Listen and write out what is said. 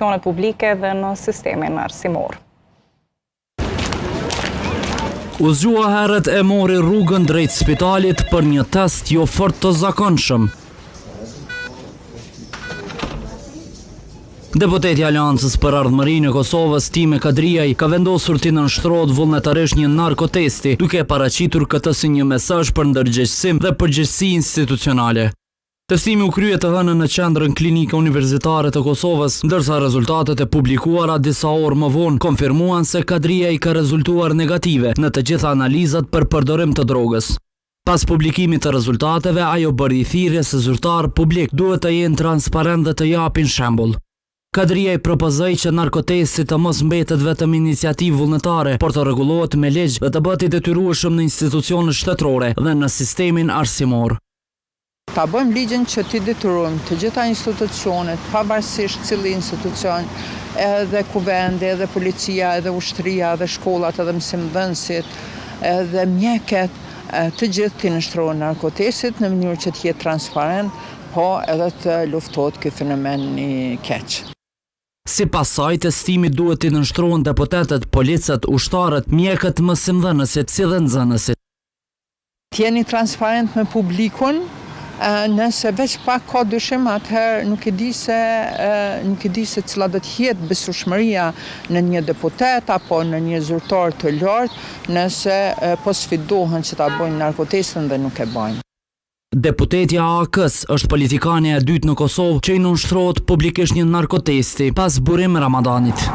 institucione publike dhe në sistemin arsimor. U zgjua herët e mori rrugën drejt spitalit për një test jo fort të zakonshëm. Deputeti i Aleancës për Ardhmërinë e Kosovës, Time Kadriaj, ka vendosur të nënshtrohet vullnetarisht një narkotesti, duke paraqitur këtë si një mesazh për ndërgjegjësim dhe përgjegjësi institucionale. Testimi u krye të hënën në qendrën klinike universitare të Kosovës, ndërsa rezultatet e publikuara disa orë më vonë konfirmuan se Kadriaj ka rezultuar negative në të gjitha analizat për përdorim të drogës. Pas publikimit të rezultateve, ajo bëri thirrje se zyrtar publik duhet të jenë transparent dhe të japin shembull. Kadriaj propozoi që narkotesti të mos mbetet vetëm iniciativë vullnetare, por të rregullohet me ligj dhe të bëhet i detyrueshëm në institucionet shtetërore dhe në sistemin arsimor. Ta bëjmë ligjin që t'i detyrojmë të gjitha institucionet, pavarësisht cili institucion, edhe kuvendi, edhe policia, edhe ushtria, edhe shkollat, edhe mësimdhënësit, edhe mjeket, të gjithë t'i nënshtrohen narkotestit në mënyrë që t'jetë transparent, po edhe të luftohet ky fenomen i keq. Sipas saj, testimi duhet t'i nënshtrohen deputetët, policët, ushtarët, mjekët, mësimdhënësit si dhe nxënësit. T'jeni transparent me publikun, nëse veç pak ka dyshim, atëherë nuk e di se cila do të jetë besueshmëria në një deputet apo në një zyrtar të lartë nëse po sfidohen që ta bëjnë narkotestin dhe nuk e bëjnë. Deputetja AK-s është politikane e dytë në Kosovë që i nënshtrohet publikisht një narkotesti pas burim Ramadanit.